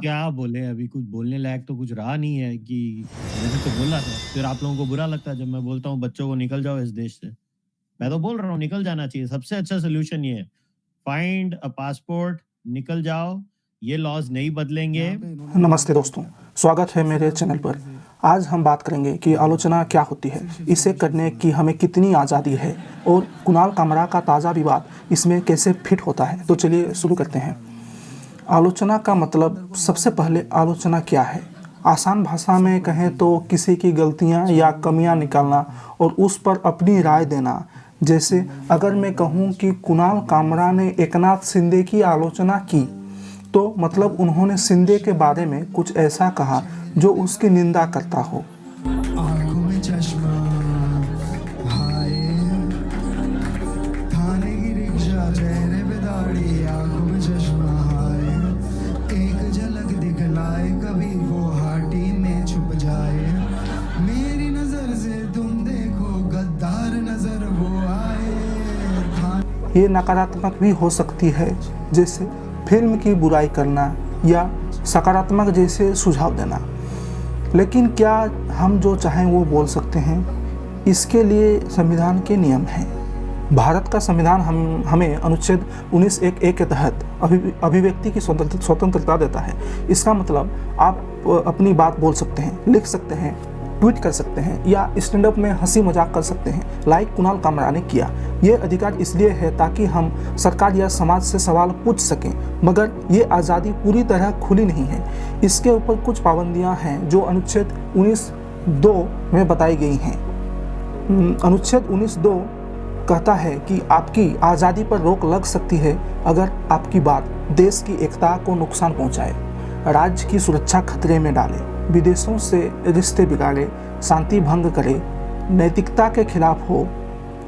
क्या बोले, अभी कुछ बोलने लायक तो कुछ रहा नहीं है कि मैंने तो बोला था। फिर आप लोगों को बुरा लगता है जब मैं बोलता हूँ बच्चों को निकल जाओ इस देश से। मैं तो बोल रहा हूँ निकल जाना चाहिए। सबसे अच्छा सॉल्यूशन ये है, फाइंड अ पासपोर्ट, निकल जाओ। ये लॉज़ नहीं बदलेंगे। नमस्ते दोस्तों, स्वागत है मेरे चैनल पर। आज हम बात करेंगे कि आलोचना क्या होती है, इसे करने की हमें कितनी आज़ादी है और कुणाल कामरा का ताज़ा विवाद इसमें कैसे फिट होता है। तो चलिए शुरू करते हैं। आलोचना का मतलब, सबसे पहले आलोचना क्या है? आसान भाषा में कहें तो किसी की गलतियां या कमियां निकालना और उस पर अपनी राय देना। जैसे अगर मैं कहूं कि कुणाल कामरा ने एकनाथ शिंदे की आलोचना की, तो मतलब उन्होंने शिंदे के बारे में कुछ ऐसा कहा जो उसकी निंदा करता हो। आँखों में चश्मा हाय, थाने की रिक्शा, चेहरे पे दाढ़ी, आँखों में चश्मा हाय, एक झलक दिखलाए कभी वो हाटी में छुप जाए, मेरी नजर से तुम देखो गद्दार नजर वो आए। ये नकारात्मक भी हो सकती है, जैसे फिल्म की बुराई करना, या सकारात्मक जैसे सुझाव देना। लेकिन क्या हम जो चाहें वो बोल सकते हैं? इसके लिए संविधान के नियम हैं। भारत का संविधान हमें अनुच्छेद 19(1)(a) के तहत अभिव्यक्ति की स्वतंत्रता देता है। इसका मतलब आप अपनी बात बोल सकते हैं, लिख सकते हैं, ट्वीट कर सकते हैं या स्टैंड अप में हंसी मजाक कर सकते हैं, लाइक कुणाल कामरा ने किया। ये अधिकार इसलिए है ताकि हम सरकार या समाज से सवाल पूछ सकें, मगर ये आज़ादी पूरी तरह खुली नहीं है। इसके ऊपर कुछ पाबंदियां हैं जो अनुच्छेद 19(2) में बताई गई हैं। अनुच्छेद 19(2) कहता है कि आपकी आज़ादी पर रोक लग सकती है अगर आपकी बात देश की एकता को नुकसान पहुंचाए, राज्य की सुरक्षा खतरे में डाले, विदेशों से रिश्ते बिगाड़े, शांति भंग करे, नैतिकता के खिलाफ हो,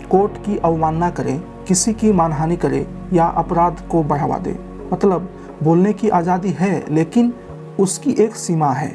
कोर्ट की अवमानना करे, किसी की मानहानि करे या अपराध को बढ़ावा दे। मतलब बोलने की आज़ादी है, लेकिन उसकी एक सीमा है।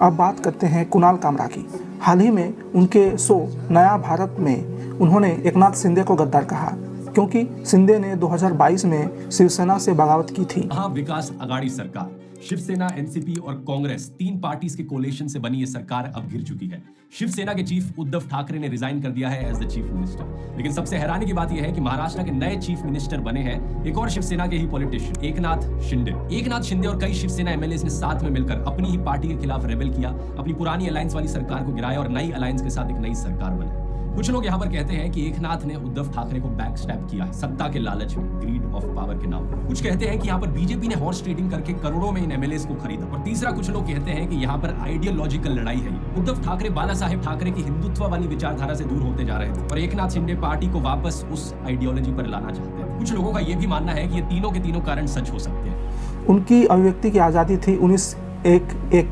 अब बात करते हैं कुणाल कामरा की। हाल ही में उनके शो नया भारत में उन्होंने एकनाथ शिंदे को गद्दार कहा, क्योंकि शिंदे ने 2022 में शिवसेना से बगावत की थी। विकास आघाड़ी सरकार, शिवसेना, एनसीपी और कांग्रेस, तीन पार्टीज के कोलेशन से बनी ये सरकार अब गिर चुकी है। शिवसेना के चीफ उद्धव ठाकरे ने रिजाइन कर दिया है एज द चीफ मिनिस्टर। लेकिन सबसे हैरानी की बात यह है कि महाराष्ट्र के नए चीफ मिनिस्टर बने हैं एक और शिवसेना के ही पॉलिटिशियन, एकनाथ शिंदे। एकनाथ शिंदे और कई शिवसेना एमएलए ने साथ में मिलकर अपनी ही पार्टी के खिलाफ रेबेल किया, अपनी पुरानी अलायंस वाली सरकार को गिराया और नई अलायंस के साथ एक नई सरकार बनी। कुछ लोग यहाँ पर कहते हैं कि एकनाथ ने उद्धव ठाकरे को बैक स्टैप किया है सत्ता के लालच में, ग्रीड ऑफ पावर के नाम पर। कुछ कहते हैं कि यहाँ पर बीजेपी ने हॉर्स ट्रेडिंग करके करोड़ों में इन एमएलएस को खरीदा। और तीसरा, कुछ लोग कहते हैं कि यहाँ पर आइडियोलॉजिकल लड़ाई है। उद्धव ठाकरे बाला साहेब ठाकरे की हिंदुत्व वाली विचारधारा से दूर होते जा रहे थे और एकनाथ शिंदे पार्टी को वापस उस आइडियोलॉजी पर लाना चाहते हैं। कुछ लोगों का यह भी मानना है कि ये तीनों के तीनों कारण सच हो सकते हैं। उनकी अभिव्यक्ति की आज़ादी थी 19(1)(a),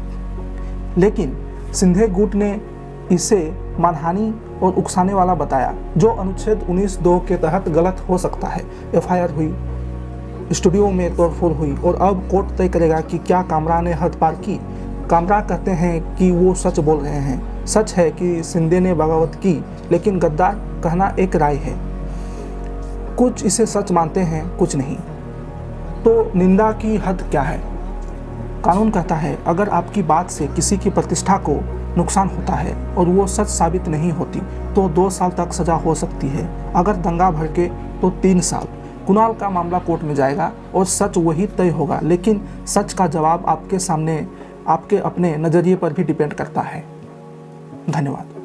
लेकिन शिंदे गुट ने इसे मानहानि और उकसाने वाला बताया, जो अनुच्छेद 19(2) के तहत गलत हो सकता है। एफआईआर हुई, स्टूडियो में तोड़फोड़ हुई और अब कोर्ट तय करेगा कि क्या कामरा ने हद पार की। कामरा कहते हैं कि वो सच बोल रहे हैं। सच है कि शिंदे ने बगावत की, लेकिन गद्दार कहना एक राय है। कुछ इसे सच मानते हैं, कुछ नहीं। तो निंदा की हद क्या है? कानून कहता है अगर आपकी बात से किसी की प्रतिष्ठा को नुकसान होता है और वो सच साबित नहीं होती तो 2 साल तक सजा हो सकती है। अगर दंगा भड़के तो 3 साल। कुणाल का मामला कोर्ट में जाएगा और सच वही तय होगा, लेकिन सच का जवाब आपके सामने, आपके अपने नज़रिए पर भी डिपेंड करता है। धन्यवाद।